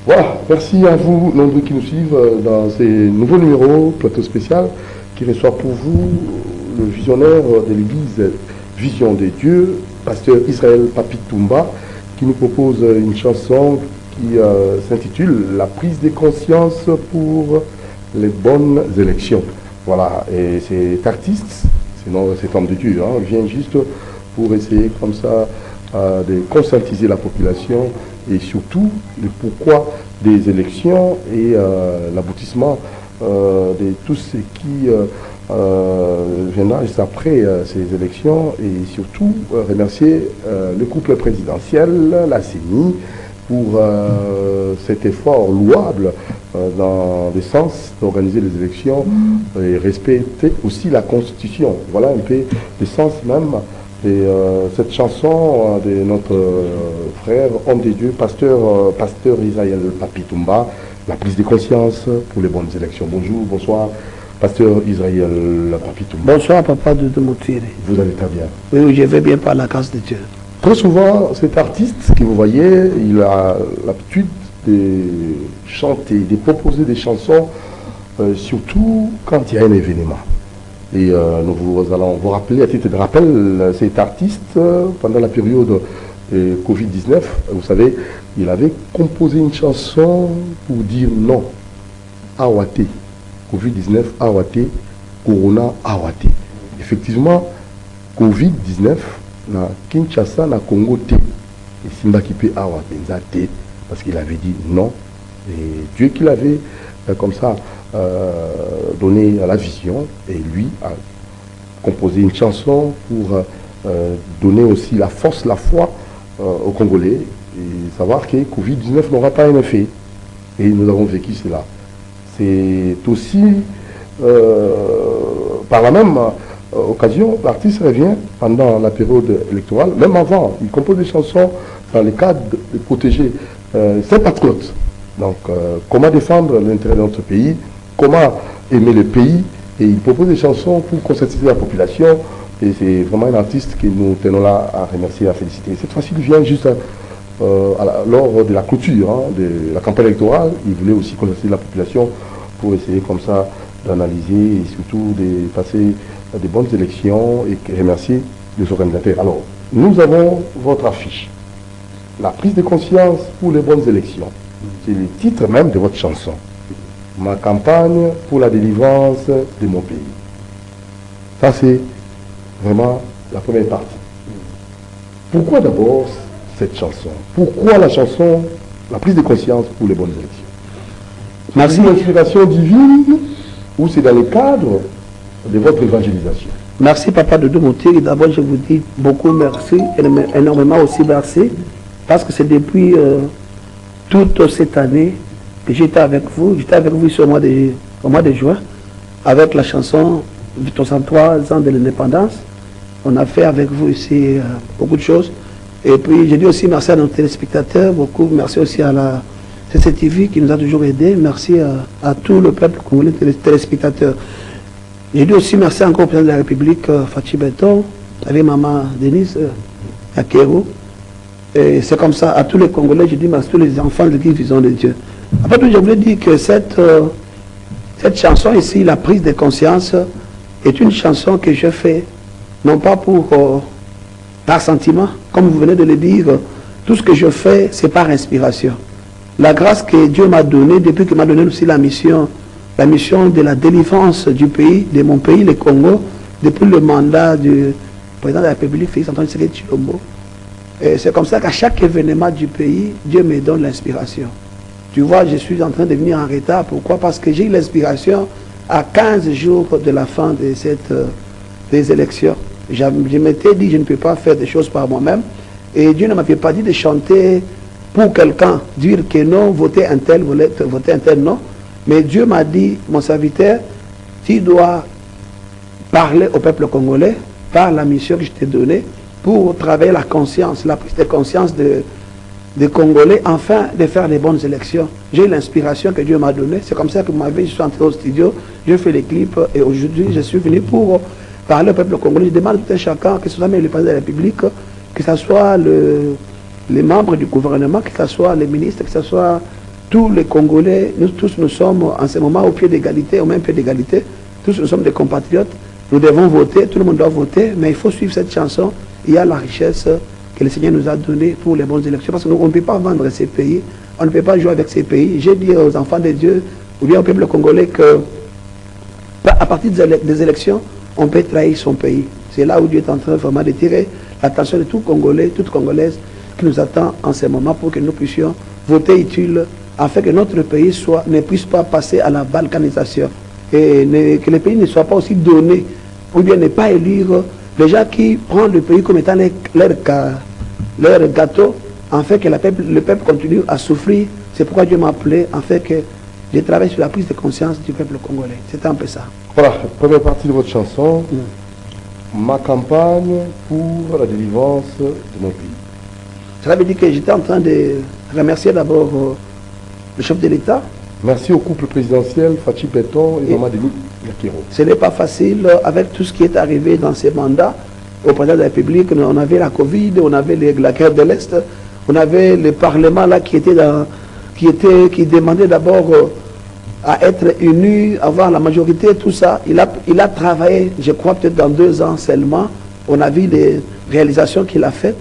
Voilà, merci à vous, nombreux qui nous suivent dans ces nouveaux numéros, plateau spécial, qui reçoit pour vous le visionnaire de l'église Vision des Dieux, pasteur Israël Papitumba, qui nous propose une chanson qui s'intitule La prise de conscience pour les bonnes élections. Voilà, et cet artiste, sinon cet homme de Dieu, vient juste pour essayer comme ça de conscientiser la population et surtout le pourquoi des élections et l'aboutissement de tout ce qui viendra juste après ces élections et surtout remercier le couple présidentiel, la CENI, pour cet effort louable dans le sens d'organiser les élections et respecter aussi la Constitution. Voilà un peu le sens même de cette chanson de notre frère, homme de Dieu, pasteur Israël Papitumba, la prise de conscience pour les bonnes élections. Bonjour, bonsoir, pasteur Israël Papitumba. Bonsoir, papa de Moutiri. Vous allez très bien? Oui, je vais bien par la grâce de Dieu. Très souvent, cet artiste que vous voyez, il a l'habitude de chanter, de proposer des chansons, surtout quand il y a un événement. Et nous allons vous rappeler, à titre de rappel, cet artiste, pendant la période Covid-19, vous savez, il avait composé une chanson pour dire non, Awate, Covid-19, Awate, Corona, Awate. Effectivement, Covid-19, na Kinshasa, na Congo, et Simba qui peut Awate, parce qu'il avait dit non. Et Dieu qui l'avait comme ça donné la vision, et lui a composé une chanson pour donner aussi la force, la foi aux Congolais et savoir que Covid-19 n'aura pas un effet. Et nous avons vécu cela. C'est aussi par la même occasion, l'artiste revient pendant la période électorale, même avant, il compose des chansons dans le cadre de protéger ses patriotes. Donc, comment défendre l'intérêt de notre pays, comment aimer le pays, et il propose des chansons pour conscientiser la population, et c'est vraiment un artiste que nous tenons là à remercier, à féliciter. Cette fois-ci, il vient juste lors de la clôture de la campagne électorale, il voulait aussi conscientiser la population pour essayer comme ça d'analyser et surtout de passer des bonnes élections et remercier les organisateurs. Alors, nous avons votre affiche, la prise de conscience pour les bonnes élections. C'est le titre même de votre chanson. Ma campagne pour la délivrance de mon pays. Ça, c'est vraiment la première partie. Pourquoi d'abord cette chanson? Pourquoi la chanson, la prise de conscience pour les bonnes élections? Merci. C'est une inspiration divine ou c'est dans le cadre de votre évangélisation? Merci, papa de Moutiri. D'abord, je vous dis beaucoup merci, énormément aussi merci, parce que c'est depuis toute cette année que j'étais avec vous. J'étais avec vous au mois de juin, avec la chanson 63 ans de l'indépendance. On a fait avec vous ici beaucoup de choses. Et puis, je dis aussi merci à nos téléspectateurs, beaucoup merci aussi à la CCTV qui nous a toujours aidés. Merci à tout le peuple congolais, téléspectateurs. Je dis aussi merci encore au président de la République, Fachi Beton, avec maman Denise Akero. Et c'est comme ça, à tous les Congolais, je dis merci à tous les enfants de l'église Vision de Dieu. Après tout, je voulais dire que cette chanson ici, la prise de conscience, est une chanson que je fais, non pas par sentiment, comme vous venez de le dire, tout ce que je fais, c'est par inspiration. La grâce que Dieu m'a donnée, depuis qu'il m'a donné aussi la mission de la délivrance du pays, de mon pays, le Congo, depuis le mandat du président de la République, Félix Antoine Tshisekedi Tshilombo. Et c'est comme ça qu'à chaque événement du pays, Dieu me donne l'inspiration. Tu vois, je suis en train de venir en retard. Pourquoi? Parce que j'ai eu l'inspiration à 15 jours de la fin de des élections. Je m'étais dit, je ne peux pas faire des choses par moi-même. Et Dieu ne m'avait pas dit de chanter pour quelqu'un, dire que non, votez un tel, votez un tel, non. Mais Dieu m'a dit, mon serviteur, tu dois parler au peuple congolais par la mission que je t'ai donnée pour travailler la conscience, la prise de conscience des Congolais, afin de faire les bonnes élections. J'ai l'inspiration que Dieu m'a donnée. C'est comme ça que je suis entré au studio, j'ai fait les clips et aujourd'hui je suis venu pour parler au peuple congolais. Je demande à tout un chacun, que ce soit même le président de la République, que ce soit les membres du gouvernement, que ce soit les ministres, que ce soit tous les Congolais, nous tous nous sommes en ce moment au pied d'égalité, au même pied d'égalité. Tous nous sommes des compatriotes. Nous devons voter, tout le monde doit voter, mais il faut suivre cette chanson. Il y a la richesse que le Seigneur nous a donnée pour les bonnes élections. Parce qu'on ne peut pas vendre ces pays, on ne peut pas jouer avec ces pays. J'ai dit aux enfants de Dieu, ou bien au peuple congolais, que à partir des élections, on peut trahir son pays. C'est là où Dieu est en train vraiment de tirer l'attention de tout Congolais, toute Congolaise qui nous attend en ce moment pour que nous puissions voter utile afin que notre pays ne puisse pas passer à la balkanisation et que le pays ne soit pas aussi donné ou bien ne pas élire les gens qui prennent le pays comme étant leur gâteau afin que le peuple continue à souffrir. C'est pourquoi Dieu m'a appelé afin que je travaille sur la prise de conscience du peuple congolais. C'est un peu ça. Voilà, première partie de votre chanson. Ma campagne pour la délivrance de mon pays. Cela veut dire que j'étais en train de remercier d'abord le chef de l'État. Merci au couple présidentiel, Fachi Beton et Maman Denis Yakiro. Ce n'est pas facile avec tout ce qui est arrivé dans ces mandats. Au président de la République, on avait la Covid, on avait la guerre de l'Est, on avait le Parlement là qui demandait d'abord à être uni, avoir la majorité, tout ça. Il a travaillé, je crois peut-être dans 2 ans seulement. On a vu des réalisations qu'il a faites.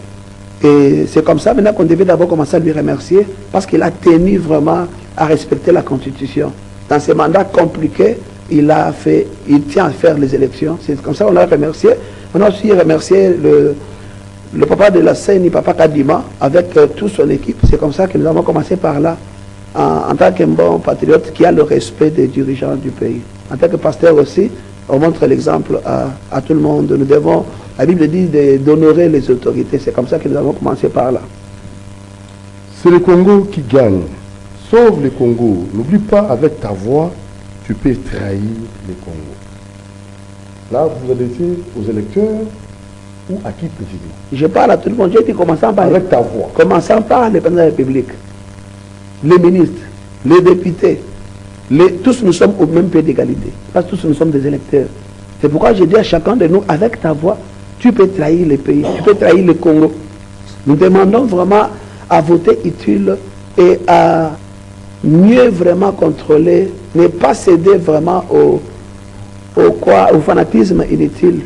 Et c'est comme ça maintenant qu'on devait d'abord commencer à lui remercier parce qu'il a tenu vraiment à respecter la Constitution. Dans ces mandats compliqués, il tient à faire les élections. C'est comme ça qu'on l'a remercié. On a aussi remercié le papa de la CENI, Papa Kadima, avec toute son équipe. C'est comme ça que nous avons commencé par là, en tant qu'un bon patriote qui a le respect des dirigeants du pays. En tant que pasteur aussi, on montre l'exemple à tout le monde. Nous devons, la Bible dit d'honorer les autorités. C'est comme ça que nous avons commencé par là. C'est le Congo qui gagne. Sauve le Congo. N'oublie pas, avec ta voix, tu peux trahir le Congo. Là, vous allez dire aux électeurs ou à qui préciser? Je parle à tout le monde. J'ai dit commençant par avec ta voix. Commençant par le président de la République, les ministres, les députés, tous nous sommes au même pied d'égalité. Parce que tous nous sommes des électeurs. C'est pourquoi j'ai dit à chacun de nous, avec ta voix, tu peux trahir le pays, tu peux trahir le Congo. Nous demandons vraiment à voter utile et à mieux vraiment contrôler, ne pas céder vraiment au fanatisme inutile.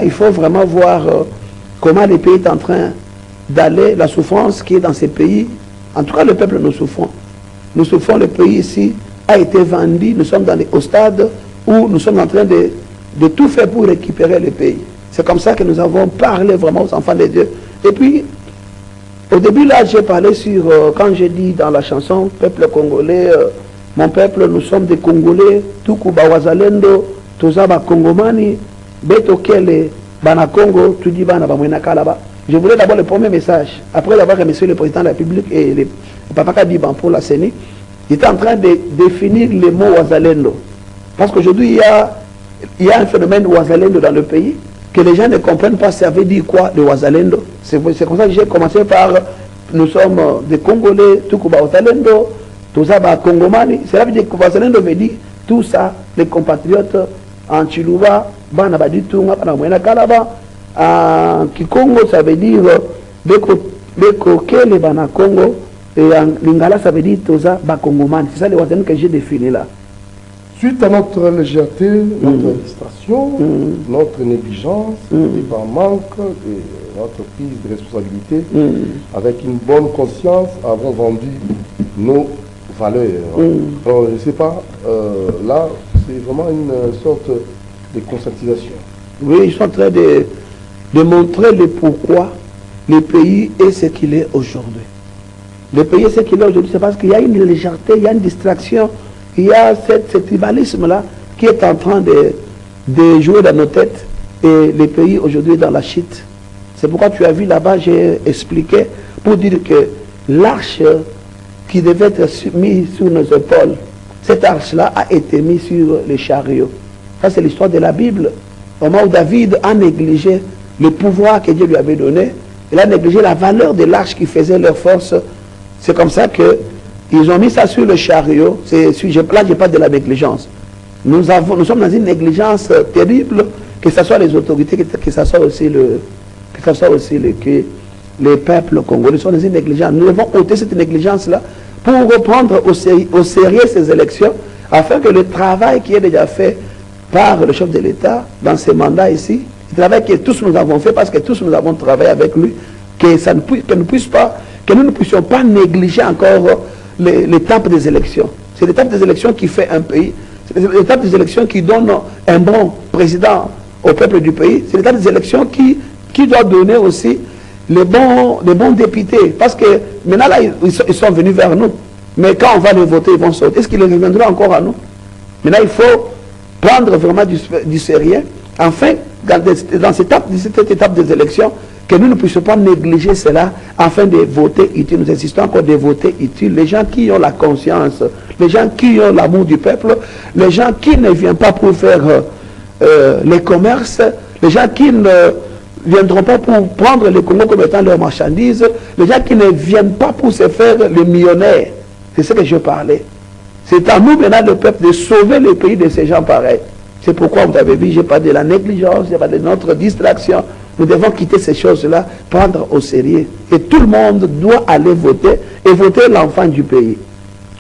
Il faut vraiment voir comment le pays est en train d'aller, la souffrance qui est dans ces pays. En tout cas, le peuple, nous souffrons. Nous souffrons, le pays ici a été vendu, nous sommes au stade où nous sommes en train de tout faire pour récupérer le pays. C'est comme ça que nous avons parlé vraiment aux enfants de Dieu. Et puis, au début là, j'ai parlé sur, quand j'ai dit dans la chanson, peuple congolais, mon peuple, nous sommes des Congolais, Tukuba Wazalendo, Tozaba Kongomani, Betokele, Bana Congo, Tudi Bana Bamwena Kalaba. Je voulais d'abord le premier message, après avoir remercié le président de la République et le Papa Kadiban pour la CENI, il était en train de définir les mots Wazalendo. Parce qu'aujourd'hui, il y a un phénomène Wazalendo dans le pays, que les gens ne comprennent pas, ça veut dire quoi le Wazalendo. C'est comme ça que j'ai commencé par, nous sommes des Congolais, Tukuba Wazalendo, Tozaba Kongomani. Cela veut dire que Wazalendo veut dire tout ça, les compatriotes en Chiluba, Bana Baditunga, Bana Mwena Kalaba, en Kikongo, ça veut dire Beko Kele Bana Congo, et en Lingala, ça veut dire Toza Bakongomani. C'est ça les Wazalendo que j'ai défini là. Suite à notre légèreté, notre distraction, notre négligence, et par manque de notre prise de responsabilité, avec une bonne conscience, avons vendu nos valeurs. Alors, je ne sais pas, là, c'est vraiment une sorte de conscientisation. Oui, ils sont en train de montrer le pourquoi le pays est ce qu'il est aujourd'hui. Le pays est ce qu'il est aujourd'hui, c'est parce qu'il y a une légèreté, il y a une distraction. Il y a ce tribalisme-là qui est en train de jouer dans nos têtes et le pays aujourd'hui est dans la chute. C'est pourquoi tu as vu là-bas, j'ai expliqué pour dire que l'arche qui devait être mise sur nos épaules, cette arche-là a été mise sur les chariots. Ça, c'est l'histoire de la Bible. Au moment où David a négligé le pouvoir que Dieu lui avait donné, il a négligé la valeur de l'arche qui faisait leur force. C'est comme ça que ils ont mis ça sur le chariot. Là, je parle de la négligence. Nous sommes dans une négligence terrible, que ce soit les autorités, que ce soit aussi les peuples congolais. Nous sommes dans une négligence. Nous devons ôter cette négligence-là pour prendre au sérieux ces élections, afin que le travail qui est déjà fait par le chef de l'État dans ces mandats ici, le travail que tous nous avons fait, parce que tous nous avons travaillé avec lui, que nous ne puissions pas négliger encore l'étape des élections. C'est l'étape des élections qui fait un pays. C'est l'étape des élections qui donne un bon président au peuple du pays. C'est l'étape des élections qui doit donner aussi les bons députés. Parce que maintenant, là, ils sont venus vers nous. Mais quand on va les voter, ils vont sauter. Est-ce qu'ils reviendront encore à nous? Maintenant, il faut prendre vraiment du sérieux. Enfin, dans cette étape des élections, que nous ne puissions pas négliger cela afin de voter utile. Nous insistons encore de voter utile. Les gens qui ont la conscience, les gens qui ont l'amour du peuple, les gens qui ne viennent pas pour faire les commerces, les gens qui ne viendront pas pour prendre le Congo comme étant leur marchandise, les gens qui ne viennent pas pour se faire les millionnaires. C'est ce que je parlais. C'est à nous maintenant, le peuple, de sauver le pays de ces gens pareils. C'est pourquoi vous avez vu, je parle de la négligence, je parle de notre distraction. Nous devons quitter ces choses-là, prendre au sérieux. Et tout le monde doit aller voter et voter l'enfant du pays.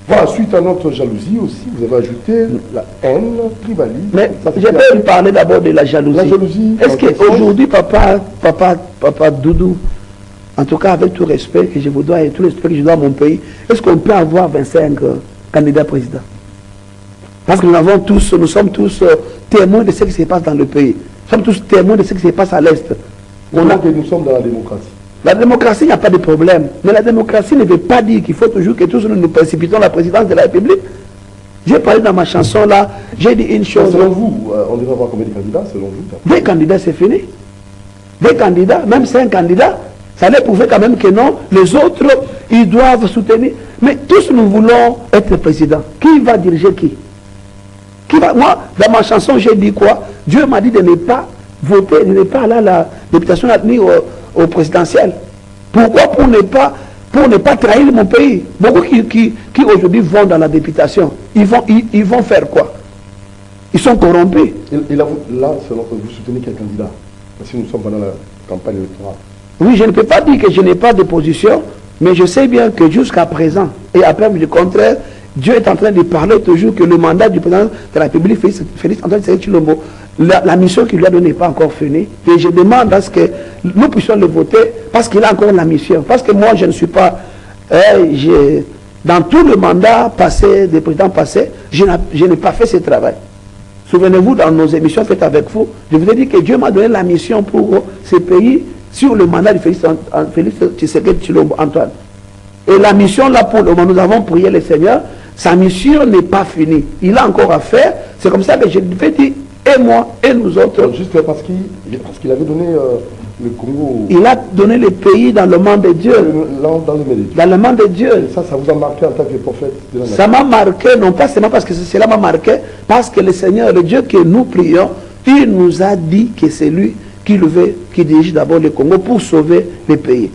Voilà, suite à notre jalousie aussi, vous avez ajouté la haine, tribalisme. Mais je peux vous parler d'abord de la jalousie. La jalousie. Est-ce qu'aujourd'hui, papa Doudou, en tout cas avec tout respect que je vous dois et tout le respect que je dois à mon pays, est-ce qu'on peut avoir 25 candidats présidents? Parce que nous sommes tous témoins de ce qui se passe dans le pays. Nous sommes tous témoins de ce qui se passe à l'Est. Nous sommes dans la démocratie. La démocratie, il n'y a pas de problème. Mais la démocratie ne veut pas dire qu'il faut toujours que tous nous précipitons la présidence de la République. J'ai parlé dans ma chanson là, j'ai dit une chose. Selon vous, on devrait avoir combien de candidats selon vous? Des candidats, c'est fini. Des candidats, même 5 candidats, ça allait prouver quand même que non, les autres, ils doivent soutenir. Mais tous nous voulons être président. Qui va diriger qui? Moi, dans ma chanson, j'ai dit quoi? Dieu m'a dit de ne pas voter, de ne pas aller à la députation admise au présidentiel. Pourquoi? Pour ne pas trahir mon pays. Beaucoup qui aujourd'hui vont dans la députation, ils vont faire quoi? Ils sont corrompus. Et là, selon vous soutenez quel candidat? Parce que nous sommes pendant la campagne électorale. Oui, je ne peux pas dire que je n'ai pas de position, mais je sais bien que jusqu'à présent, et après du contraire, Dieu est en train de parler toujours que le mandat du président de la République, Félix Antoine Tshisekedi Tshilombo, la mission qu'il lui a donnée n'est pas encore finie. Et je demande à ce que nous puissions le voter parce qu'il a encore la mission. Parce que moi, je ne suis pas... dans tout le mandat passé, des présidents passés, je n'ai pas fait ce travail. Souvenez-vous, dans nos émissions faites avec vous, je vous ai dit que Dieu m'a donné la mission pour ce pays sur le mandat de Félix Tshisekedi Tshilombo Antoine. Et la mission là, pour le moment, nous avons prié le Seigneur. Sa mission n'est pas finie. Il a encore à faire. C'est comme ça que je vais dire, et moi, et nous autres. Juste parce qu'il avait donné le Congo. Il a donné le pays dans le monde de Dieu. Dans le monde de Dieu. Et ça vous a marqué en tant que prophète de la nation. Ça m'a marqué, non pas seulement parce que cela m'a marqué, parce que le Seigneur, le Dieu que nous prions, il nous a dit que c'est lui qui dirige d'abord le Congo pour sauver le pays.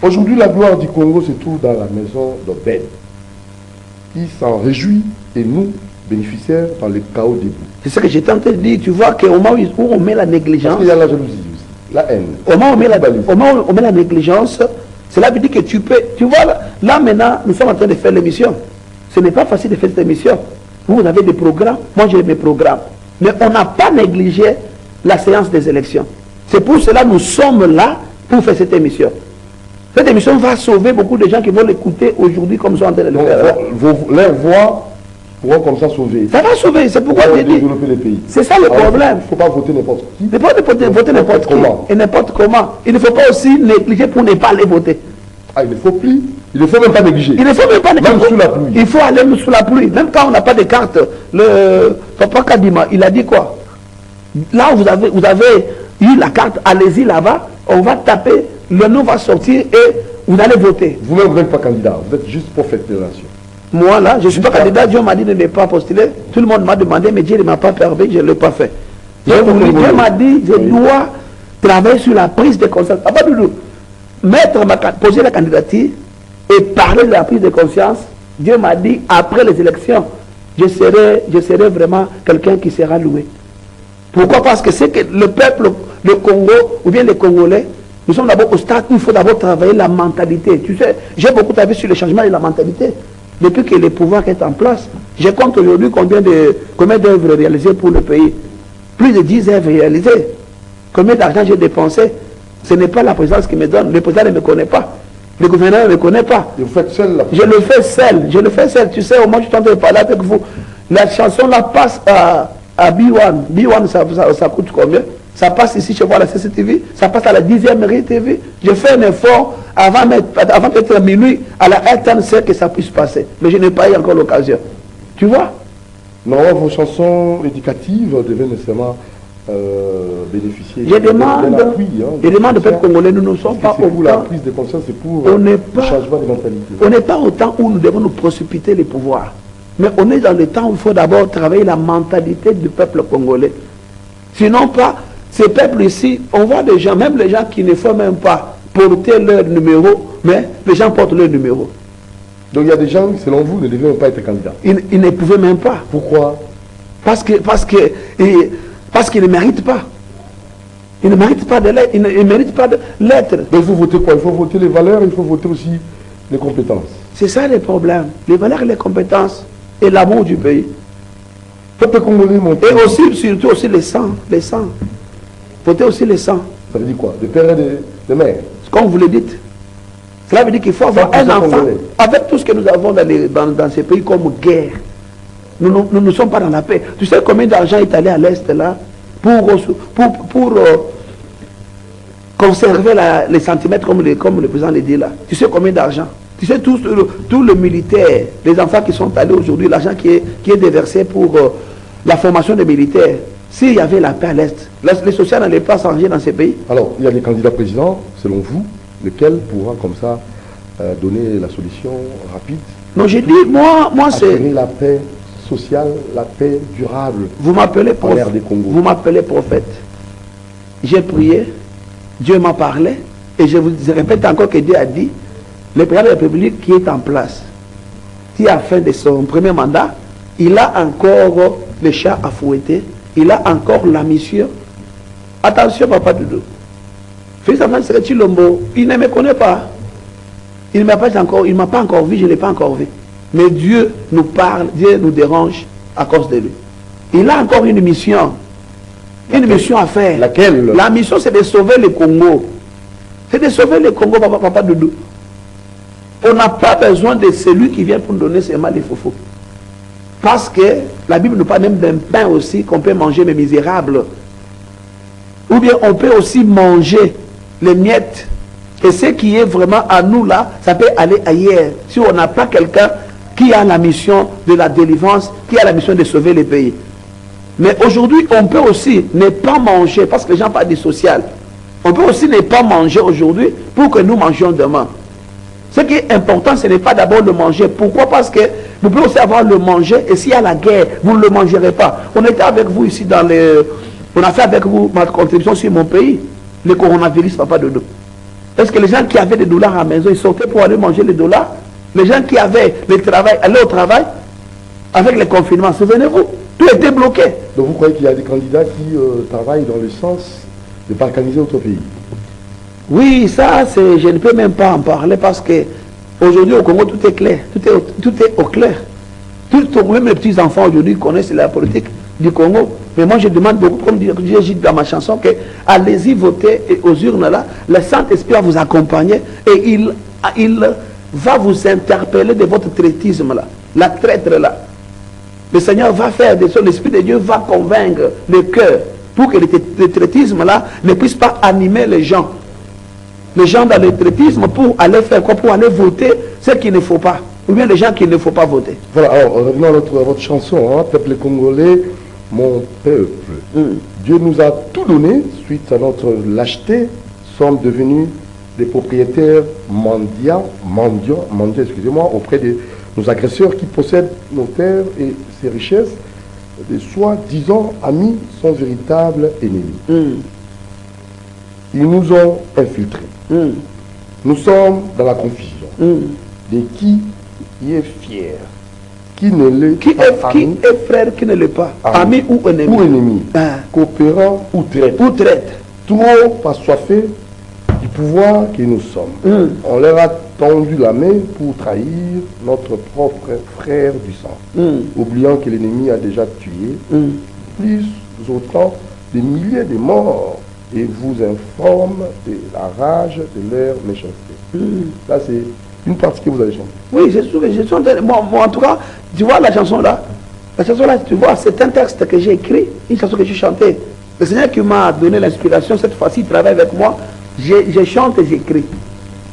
Aujourd'hui, la gloire du Congo se trouve dans la maison d'Obed. Il s'en réjouit et nous, bénéficiaires, dans le chaos debout. C'est ce que j'étais en train de dire. Tu vois qu'au moment où on met la négligence... Parce qu'il y a la jalousie aussi, la haine. Au moment où on met la négligence, cela veut dire que tu peux... Tu vois, là maintenant, nous sommes en train de faire l'émission. Ce n'est pas facile de faire cette émission. Vous avez des programmes, moi j'ai mes programmes. Mais on n'a pas négligé la séance des élections. C'est pour cela que nous sommes là pour faire cette émission. Cette émission va sauver beaucoup de gens qui vont l'écouter aujourd'hui comme ils sont en train de le faire. Leurs voix pourront comme ça sauver. Ça va sauver, c'est pourquoi je dis. Développer les pays. C'est ça le problème. Il ne faut pas voter n'importe qui. Il ne faut pas voter n'importe qui. Et n'importe comment. Il ne faut pas aussi négliger pour ne pas aller voter. Ah, il ne faut plus. Il ne faut même pas négliger. Il ne faut même pas négliger. Même sous la pluie. Il faut aller sous la pluie. Même quand on n'a pas de carte. Le Papa Kadima, il a dit quoi? Là où vous avez eu la carte, allez-y là-bas, on va taper, le nom va sortir et vous allez voter. Vous-même, vous n'êtes pas candidat, vous êtes juste prophète de la nation. Moi là, je ne suis pas candidat, Dieu m'a dit de ne pas postuler. Tout le monde m'a demandé, mais Dieu ne m'a pas permis, je ne l'ai pas fait. Dieu m'a dit, je dois travailler sur la prise de conscience. Poser la candidature et parler de la prise de conscience. Dieu m'a dit, après les élections, je serai vraiment quelqu'un qui sera loué. Pourquoi? Parce que c'est que le peuple, le Congo, ou bien les Congolais, nous sommes d'abord au stade où il faut d'abord travailler la mentalité. Tu sais, j'ai beaucoup travaillé sur le changement de la mentalité. depuis que le pouvoir est en place. Je compte aujourd'hui combien d'œuvres réalisées pour le pays. Plus de 10 œuvres réalisées. Combien d'argent j'ai dépensé? Ce n'est pas la présidence qui me donne. Le président ne me connaît pas. Le gouvernement ne me connaît pas. Et vous faites seul là? Je le fais seul. Je le fais seul. Tu sais, au moins je suis en train de parler avec vous. La chanson là passe à B1. B1, ça coûte combien? Ça passe ici chez moi à la CCTV. Ça passe à la 10e TV. Je fais un effort avant d'être minuit à la RTNC que ça puisse passer. Mais je n'ai pas eu encore l'occasion. Tu vois? Non, vos chansons éducatives devaient nécessairement bénéficier Je demande au peuple congolais, nous ne sommes pas pour autant. la prise de conscience, c'est pour le changement de mentalité. On n'est pas au temps où nous devons nous précipiter les pouvoirs. Mais on est dans le temps où il faut d'abord travailler la mentalité du peuple congolais. Sinon pas, ces peuples ici, on voit des gens, même les gens qui ne font même pas porter leur numéro, mais les gens portent leur numéro. Donc il y a des gens qui, selon vous, ne devaient même pas être candidats. Ils ne pouvaient même pas. Pourquoi? Parce qu'ils ne méritent pas. Ils ne méritent pas de l'être. Ils ne méritent pas de l'être. Donc il faut voter quoi? Il faut voter les valeurs, il faut voter aussi les compétences. C'est ça le problème. Les valeurs et les compétences et l'amour du pays. Peuple congolais, mon père. Et aussi, surtout aussi les sangs. Les sangs. Voter aussi les sangs. Ça veut dire quoi? De père et de mère. Comme vous le dites. Cela veut dire qu'il faut avoir un enfant. Congolais. Avec tout ce que nous avons dans ces pays comme guerre. Nous ne sommes pas dans la paix. Tu sais combien d'argent est allé à l'Est là pour conserver les centimètres comme le président le dit là. Tu sais combien d'argent? Tu sais tout le militaire, les enfants qui sont allés aujourd'hui, l'argent qui est déversé pour la formation des militaires. S'il y avait la paix à l'Est, les sociaux n'allaient pas changer dans ces pays. Alors, il y a des candidats présidents, selon vous, lequel pourra comme ça donner la solution rapide? Non, j'ai dit, moi c'est... la paix sociale, la paix durable. Vous m'appelez prophète. Vous m'appelez prophète. J'ai prié, Dieu m'a parlé, et je vous répète encore que Dieu a dit, le président de la République qui est en place, qui à la fin de son premier mandat, il a encore le chat à fouetter, il a encore la mission. Attention, Papa Doudou. Fils Amman Sereti Lombo, il ne me connaît pas. Il ne m'a pas encore vu, je ne l'ai pas encore vu. Mais Dieu nous parle, Dieu nous dérange à cause de lui. Il a encore une mission. Une mission à faire. Laquelle? La mission, c'est de sauver le Congo. C'est de sauver le Congo, Papa Doudou. On n'a pas besoin de celui qui vient pour nous donner seulement les faux. Parce que la Bible nous parle même d'un pain aussi qu'on peut manger, mais misérable. Ou bien on peut aussi manger les miettes. Et ce qui est vraiment à nous là, ça peut aller ailleurs. Si on n'a pas quelqu'un qui a la mission de la délivrance, qui a la mission de sauver les pays. Mais aujourd'hui, on peut aussi ne pas manger, parce que les gens parlent du social. On peut aussi ne pas manger aujourd'hui pour que nous mangions demain. Ce qui est important, ce n'est pas d'abord le manger. Pourquoi? Parce que vous pouvez aussi avoir le manger, et s'il y a la guerre, vous ne le mangerez pas. On était avec vous ici dans le... On a fait avec vous ma contribution sur mon pays, le coronavirus, Papa Dodo. Est-ce que les gens qui avaient des dollars à la maison, ils sortaient pour aller manger les dollars? Les gens qui avaient le travail, allaient au travail, avec le confinement, souvenez-vous, tout était bloqué. Donc vous croyez qu'il y a des candidats qui travaillent dans le sens de balkaniser notre pays? Oui, ça, je ne peux même pas en parler parce que aujourd'hui au Congo, tout est clair. Tout est au clair. Même les petits-enfants aujourd'hui connaissent la politique du Congo. Mais moi, je demande beaucoup, comme je dis dans ma chanson, que allez-y voter et aux urnes là, le Saint-Esprit va vous accompagner et il va vous interpeller de votre traitisme là, la traître là. Le Seigneur va faire des choses, l'Esprit de Dieu va convaincre le cœur pour que le traitisme là ne puisse pas animer les gens. Les gens dans le traitisme pour aller faire quoi? Pour aller voter ce qu'il ne faut pas. Ou bien les gens qu'il ne faut pas voter. Voilà, alors revenons à votre chanson, hein, peuple congolais, mon peuple. Dieu nous a tout donné suite à notre lâcheté, sommes devenus des propriétaires mondiaux, excusez-moi, auprès de nos agresseurs qui possèdent nos terres et ces richesses. Des soi-disant amis sont véritables ennemis. Ils nous ont infiltrés. Nous sommes dans la confusion. De qui est fier, qui ne l'est pas, qui est frère, qui ne l'est pas, ami ou ennemi, coopérant ou traître, trop assoiffés du pouvoir que nous sommes. On leur a tendu la main pour trahir notre propre frère du sang, oubliant que l'ennemi a déjà tué plus autant de milliers de morts et vous informe de la rage de leur méchanceté. Là, c'est une partie que vous avez chantée. Oui, j'ai chanté. Moi, en tout cas, tu vois la chanson là, tu vois, c'est un texte que j'ai écrit, une chanson que j'ai chantée. Le Seigneur qui m'a donné l'inspiration, cette fois-ci, il travaille avec moi. Je chante et j'écris.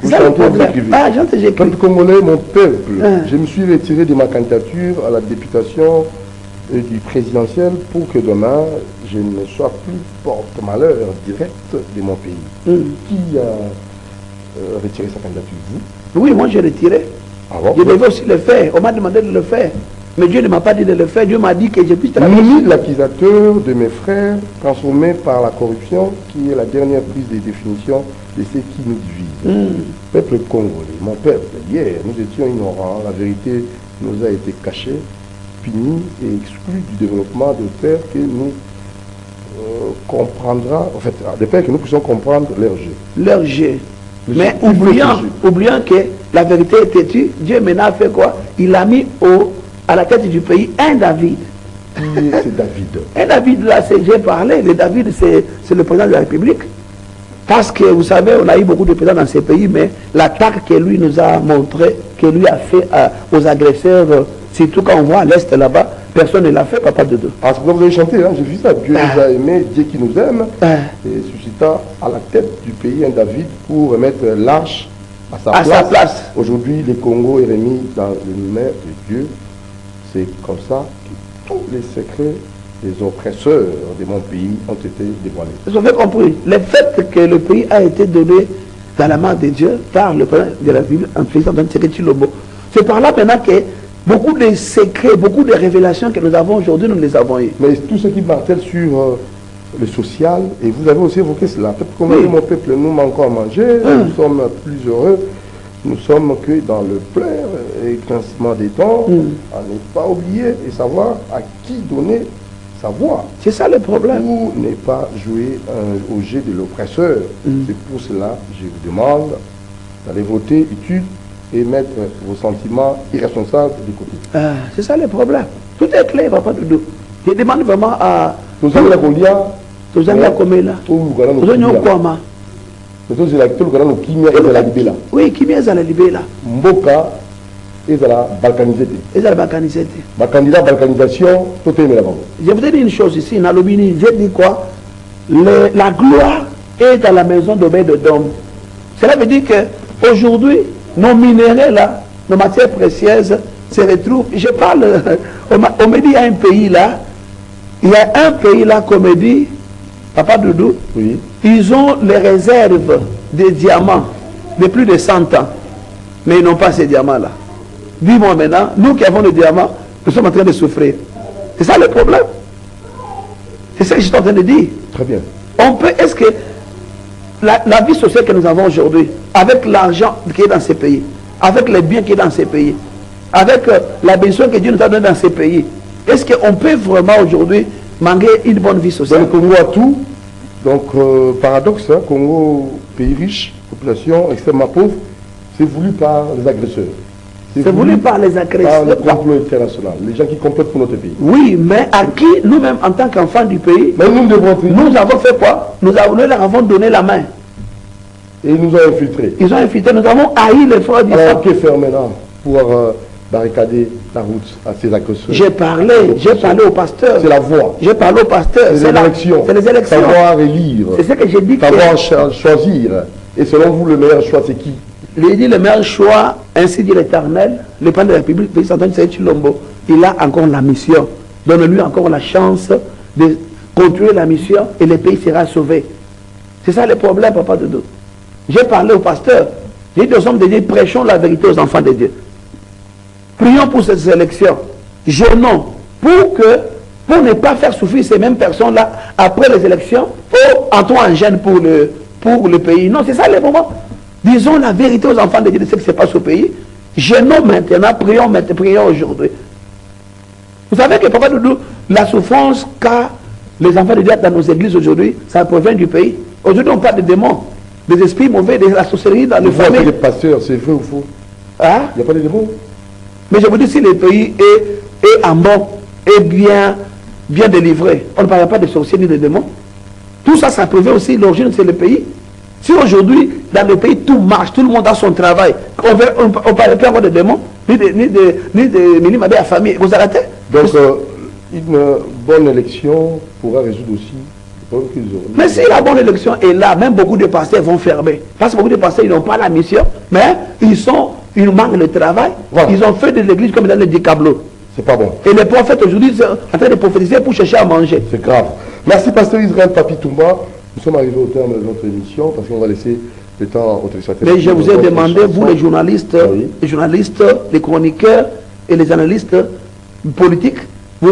Vous chantez, vous écrivez. Ah, chante et j'écris. Peuple congolais, mon peuple, je me suis retiré de ma candidature à la députation du présidentiel pour que demain, je ne sois plus porte-malheur direct de mon pays. Qui a retiré sa candidature? Vous? Oui, moi j'ai retiré. Ah bon? Je devais aussi le faire. On m'a demandé de le faire. Mais Dieu ne m'a pas dit de le faire. Dieu m'a dit que je puisse travailler. Ni l'accusateur de mes frères, transformé par la corruption, qui est la dernière prise de définition de ce qui nous divise. Peuple congolais, mon peuple, hier, nous étions ignorants. La vérité nous a été cachée, punie et exclue du développement de pères que nous comprendra, en fait, de pères que nous puissions comprendre leur jeu. Leur jeu. Mais oubliant que la vérité est têtue, Dieu maintenant a fait quoi? Il a mis à la tête du pays un David. C'est David. Un David, là, j'ai parlé, le David, c'est le président de la République. Parce que, vous savez, on a eu beaucoup de présidents dans ces pays, mais l'attaque que lui nous a montré, que lui a fait aux agresseurs, surtout quand on voit à l'Est là-bas, personne ne l'a fait, papa de deux. Ah, c'est pourquoi vous avez chanté, hein? J'ai vu ça. Dieu nous a aimés, Dieu qui nous aime, et suscita à la tête du pays un David pour remettre l'arche à sa place. Aujourd'hui, le Congo est remis dans les mains de Dieu. C'est comme ça que tous les secrets des oppresseurs de mon pays ont été dévoilés. Vous avez compris, le fait que le pays a été donné dans la main de Dieu par le président de la Bible, en président de Chilombo. C'est par là maintenant que beaucoup de secrets, beaucoup de révélations que nous avons aujourd'hui, nous les avons eu. Mais tout ce qui martèle sur le social, et vous avez aussi évoqué cela. Comme mon peuple, nous manquons à manger, nous sommes plus heureux. Nous sommes que dans le pleur et grincement des dents, à ne pas oublier et savoir à qui donner sa voix. C'est ça le problème. Pour ne pas jouer au jeu de l'oppresseur. C'est pour cela que je vous demande d'aller voter utile et mettre vos sentiments irresponsables de côté. C'est ça le problème. Tout est clair, papa Doudou. Je demande vraiment à... Tous amis la Golia, tous amis la Comela, tous amis la Kwama. Oui, Kimia est à la Libéla. Mboka est à la balkanisée. Est à la balkanisée. Ma candidat balkanisation, tout est là-bas. Je vous ai dit une chose ici, dans l'Obini, j'ai dit quoi? La gloire est dans la maison d'Obed-Edom. Cela veut dire qu'aujourd'hui, nos minéraux là, nos matières précieuses se retrouvent. Je parle, on me dit il y a un pays là, qu'on me dit, Papa Doudou, oui. Ils ont les réserves de diamants de plus de 100 ans, mais ils n'ont pas ces diamants-là. Dis-moi maintenant, nous qui avons des diamants, nous sommes en train de souffrir. C'est ça le problème. C'est ça que je suis en train de dire. Très bien. Est-ce que la vie sociale que nous avons aujourd'hui, avec l'argent qui est dans ces pays, avec les biens qui est dans ces pays, avec la bénédiction que Dieu nous a donnée dans ces pays, est-ce qu'on peut vraiment aujourd'hui manquer une bonne vie sociale? Dans le Congo a tout. Donc, paradoxe, hein, Congo, pays riche, population extrêmement pauvre, c'est voulu par les agresseurs. C'est voulu par les agresseurs. Par le complot international, les gens qui complotent pour notre pays. Oui, mais à qui, nous-mêmes, en tant qu'enfants du pays, mais nous avons fait quoi? Nous leur avons donné la main. Et ils nous ont infiltrés. Ils ont infiltré, nous avons haï les frères d'Israël. Alors, que faire maintenant pour barricader la route à ces agresseurs? J'ai parlé au pasteur. C'est la voie. J'ai parlé au pasteur. C'est les élections. C'est les élections. Savoir élire. C'est ce que j'ai dit. Savoir choisir. Et selon vous, le meilleur choix, c'est qui? J'ai dit le meilleur choix, ainsi dit l'Éternel, le président de la République, le président Antoine Chilombo, il a encore la mission. Donne-lui encore la chance de continuer la mission et le pays sera sauvé. C'est ça le problème, papa Doudou. J'ai parlé au pasteur. J'ai dit aux hommes de Dieu, prêchons la vérité aux enfants de Dieu. Prions pour ces élections. Jeûnons pour ne pas faire souffrir ces mêmes personnes-là après les élections, entrons en gêne pour le pays. Non, c'est ça le moment. Disons la vérité aux enfants de Dieu de ce qui se passe au pays. Jeûnons maintenant, prions aujourd'hui. Vous savez que, papa Doudou, la souffrance qu'a les enfants de Dieu dans nos églises aujourd'hui, ça provient du pays. Aujourd'hui, on parle de démons. des esprits mauvais, de la sorcellerie dans les Vous avez familles. des pasteurs, c'est vrai ou faux? Hein? Il n'y a pas de démons? Mais je vous dis, si le pays est en bon, est bien délivré, on ne parle pas de sorciers ni de démons. Tout ça, ça prouve aussi l'origine, c'est le pays. Si aujourd'hui, dans le pays, tout marche, tout le monde a son travail, on ne parle pas avoir de démons, ni de minima de la famille, vous arrêtez? Donc, une bonne élection pourra résoudre aussi les problèmes qu'ils ont. Mais si la bonne élection est là, même beaucoup de pasteurs vont fermer. Parce que beaucoup de pasteurs, ils n'ont pas la mission, mais ils manquent le travail. Voilà. Ils ont fait de l'église comme dans le Dicablo. C'est pas bon. Et les prophètes aujourd'hui sont en train de prophétiser pour chercher à manger. C'est grave. Merci, pasteur Israël Papi Toumba. Nous sommes arrivés au terme de notre émission parce qu'on va laisser le temps aux téléspectateurs. Mais je vous ai demandé, vous les journalistes, les chroniqueurs et les analystes politiques, vous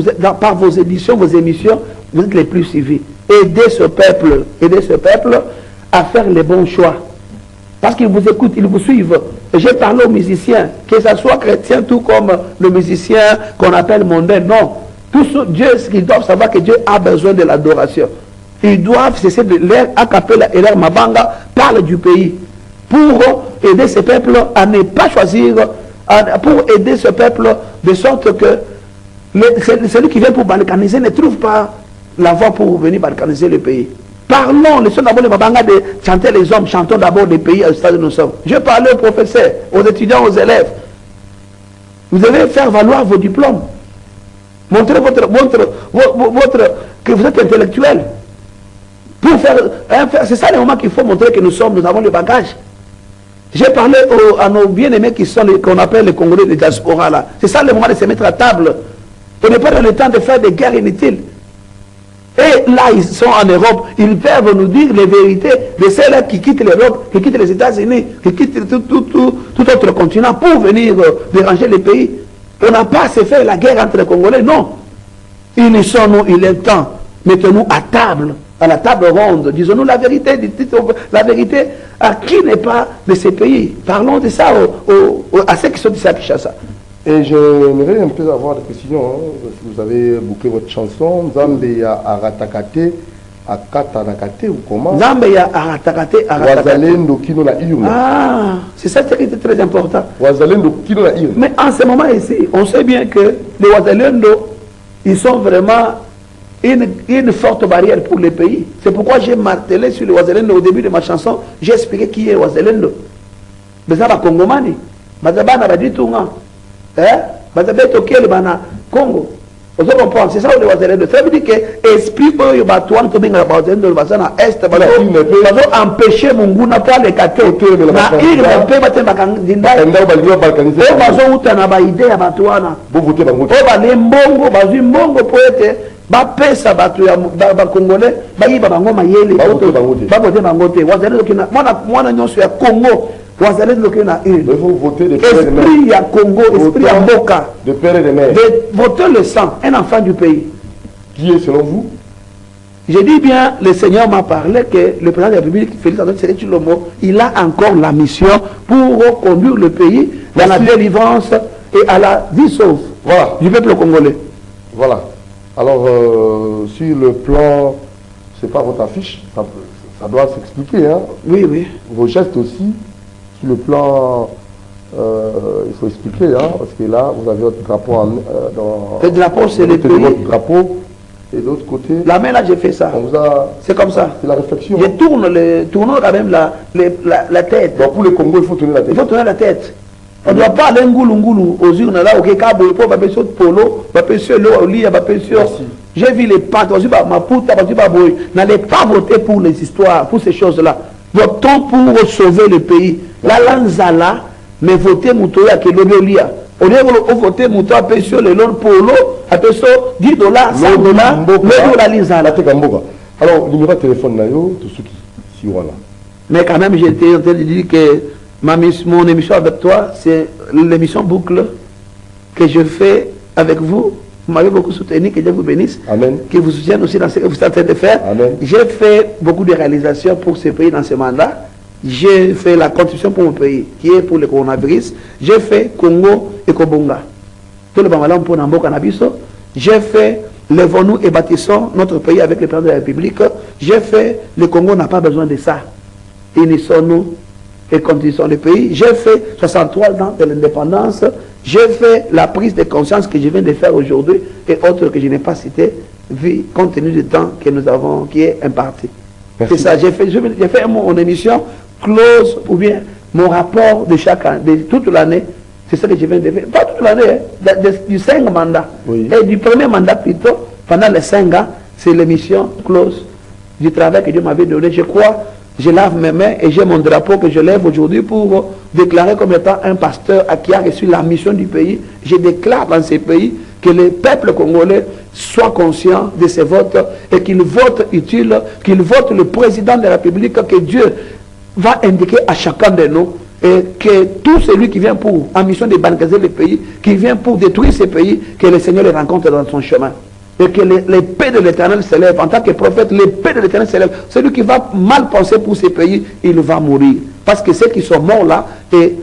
êtes, par vos émissions, vous êtes les plus suivis. Aidez ce peuple à faire les bons choix. Parce qu'ils vous écoutent, ils vous suivent. J'ai parlé aux musiciens, que ce soit chrétien tout comme le musicien qu'on appelle mondain. Non. Dieu, ils doivent savoir que Dieu a besoin de l'adoration. Ils doivent cesser de leur acapella et leur mabanga parle du pays. Pour aider ce peuple à ne pas choisir, pour aider ce peuple de sorte que celui qui vient pour balkaniser ne trouve pas la voie pour venir balkaniser le pays. Parlons, laissons d'abord les mabanga de chanter les hommes, chantons d'abord des pays à ce stade où nous sommes. Je parlais aux professeurs, aux étudiants, aux élèves. Vous devez faire valoir vos diplômes. Montrez que vous êtes intellectuel. Pour faire c'est ça le moment qu'il faut montrer que nous avons le bagage. J'ai parlé à nos bien-aimés qu'on appelle les Congolais de diaspora là. C'est ça le moment de se mettre à table. On n'est pas dans le temps de faire des guerres inutiles. Et là, ils sont en Europe, ils peuvent nous dire les vérités de ceux-là qui quittent l'Europe, qui quittent les États-Unis, qui quittent tout autre continent pour venir déranger les pays. On n'a pas à se faire la guerre entre les Congolais, non. Unissons-nous, il est temps. Mettons-nous à table, à la table ronde. Disons-nous la vérité à qui n'est pas de ces pays. Parlons de ça à ceux qui sont ici à Kinshasa. Et j'aimerais un peu avoir des précisions. Hein, si vous avez bouclé votre chanson, Zambia Aratakate, Akatanakate ou comment? Zambia Aratakate, Wazalendo Kino na Iruna. Ah, c'est ça qui est très important. Wazalendo Kino na Iruna. Mais en ce moment ici, on sait bien que les Wazalendo, ils sont vraiment une forte barrière pour les pays. C'est pourquoi j'ai martelé sur les Wazalendo au début de ma chanson. J'ai expliqué qui est Wazalendo. Mais ça va Congomani. Bazabana Baditunga. Bazabeto Kiel Bana Congo. Vous comprenez, c'est ça où les Wazalendo. Ça veut dire que l'esprit de Batouan, qui est dans le bassin à Est, va empêcher Munguna pour les cater. Il va pas battre Bakandinda. Il va pas idée à Batouana. Vous votez Bangote. Il va les mbongo, bazu mbongo pour être. Bapesa batu ya Congolais, bayiba bango mayele, babote bangote. Wazalendo kina mwana nyonso ya Congo. Wazalendo kina une. Il faut voter de père et de mère. Esprit ya Congo, esprit ya Mboka. De père et de mère. De voter le sang, un enfant du pays. Qui est selon vous? Je dis bien, le Seigneur m'a parlé que le président de la République, Félix Antoine Tshisekedi Tshilombo, il a encore la mission pour conduire le pays dans la délivrance et à la vie sauve du peuple congolais. Voilà. Alors, sur le plan, c'est pas votre affiche, ça doit s'expliquer. Hein. Oui, oui. Vos gestes aussi, sur le plan, il faut expliquer, hein, parce que là, vous avez votre drapeau dans... Le drapeau, c'est le pays. Votre drapeau, et de l'autre côté... La main, là, j'ai fait ça. C'est comme ça. C'est la réflexion. Je tourne quand même la tête. Donc, pour le Congo, il faut tourner la tête. Il faut tourner la tête. On ne doit pas aller aux urnes là, au Kekabo, pour Bapesio Polo, Bapesio Loalia, Bapesio. J'ai vu les pâtes, n'allez pas voter pour les histoires, pour ces choses-là. Votons pour sauver le pays. La Lanzala, mais votez Moutoya Kelolia. Au lieu de voter Moutoya, Bapesio, le Lord Polo, Bapesio, $10, $100, le la Lanzala. Alors, numéro de téléphone, tout ce qui si voilà. Mais quand même, j'étais en train de dire que mon émission avec toi, c'est l'émission boucle que je fais avec vous. Vous m'avez beaucoup soutenu, que Dieu vous bénisse. Amen. Que vous soutienne aussi dans ce que vous êtes en train de faire. J'ai fait beaucoup de réalisations pour ce pays dans ce mandat. J'ai fait la contribution pour mon pays, qui est pour le coronavirus. J'ai fait Congo et Kobonga. Tout le Bamalam pour Nambo Nabiso. J'ai fait Levons-nous et bâtissons notre pays avec le président de la République. J'ai fait le Congo n'a pas besoin de ça. unissons-nous et conduisons le pays. J'ai fait 63 ans de l'indépendance. J'ai fait la prise de conscience que je viens de faire aujourd'hui et autres que je n'ai pas cité, vu compte tenu du temps que nous avons, qui est imparti. C'est ça, j'ai fait mon émission close ou bien mon rapport de chaque année, de toute l'année. C'est ça que je viens de faire. Pas toute l'année, du 5 mandats. Oui. Et du premier mandat plutôt, pendant les 5 ans, c'est l'émission close du travail que Dieu m'avait donné. Je crois, je lave mes mains et j'ai mon drapeau que je lève aujourd'hui pour déclarer comme étant un pasteur qui a reçu la mission du pays. Je déclare dans ces pays que le peuple congolais soit conscient de ses votes et qu'il vote utile, qu'il vote le président de la République que Dieu va indiquer à chacun de nous. Et que tout celui qui vient pour, en mission de bancaser le pays, qui vient pour détruire ce pays, que le Seigneur les rencontre dans son chemin. Et que l'épée de l'Éternel s'élève. En tant que prophète, l'épée de l'Éternel s'élève. Celui qui va mal penser pour ce pays, il va mourir. Parce que ceux qui sont morts là, et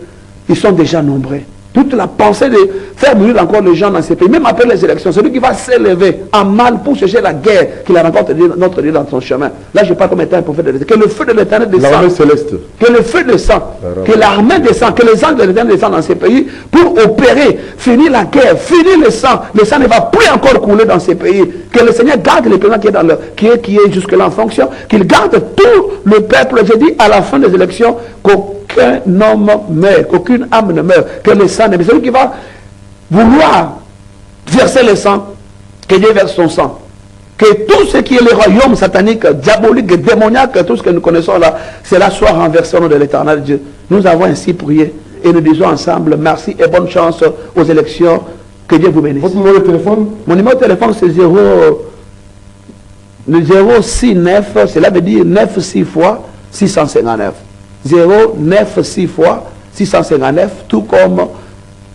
ils sont déjà nombreux. Toute la pensée de faire mourir encore les gens dans ces pays, même après les élections, celui qui va s'élever en mal pour chercher la guerre qu'il a rencontré notre Dieu dans son chemin. Là, je parle comme étant un prophète de l'Éternel. Que le feu de l'Éternel descende. L'armée céleste. Que le feu descend. Que l'armée descend. Que les anges de l'Éternel descendent dans ces pays pour opérer, finir la guerre, finir le sang. Le sang ne va plus encore couler dans ces pays. Que le Seigneur garde les présidents qui est jusque-là en fonction. Qu'il garde tout le peuple. Je dis à la fin des élections qu'aucun homme meurt, qu'aucune âme ne meurt, que le sang ne meurt. Celui qui va vouloir verser le sang, que Dieu verse son sang. Que tout ce qui est le royaume satanique, diabolique, démoniaque, tout ce que nous connaissons là, cela soit renversé au nom de l'Éternel Dieu. Nous avons ainsi prié et nous disons ensemble merci et bonne chance aux élections. Que Dieu vous bénisse. Votre numéro de téléphone? Mon numéro de téléphone c'est 069, cela veut dire 96 fois 659. 096 fois 659, tout comme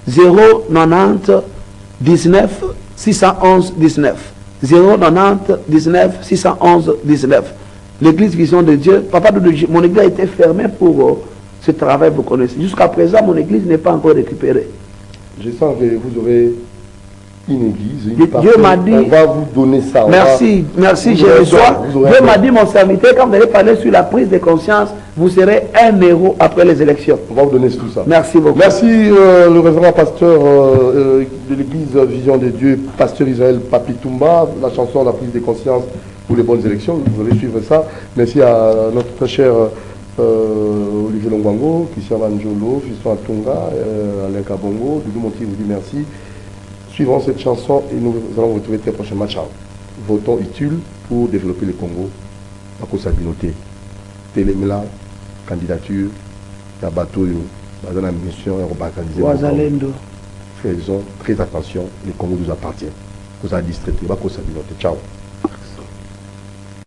090 19 611 19. 090 19 611 19. L'église Vision de Dieu, papa de Dieu, mon église a été fermée pour ce travail, vous connaissez. Jusqu'à présent, mon église n'est pas encore récupérée. Je sens que vous aurez une église, Dieu m'a dit, on va vous donner ça. Merci, je reçois. Dieu m'a dit, mon serviteur, quand vous allez parler sur la prise de conscience, vous serez un héros après les élections. On va vous donner tout ça. Merci beaucoup. Merci le révérend pasteur de l'église Vision de Dieu, pasteur Israël Papi Toumba, la chanson La prise de conscience pour les bonnes élections. Vous allez suivre ça. Merci à notre très cher Olivier Longwango, Christian Vanjolo, Fiston Atunga, Alain Kabongo, Doudou Monti vous dit merci. Suivons cette chanson et nous allons vous retrouver très prochainement. Ciao. Votons utile pour développer le Congo. À cause de la communauté. Télémela, candidature, la bateau, la mission organisée. Faisons très attention, le Congo nous appartient. Vous avez distraité, à cause de la communauté. Ciao.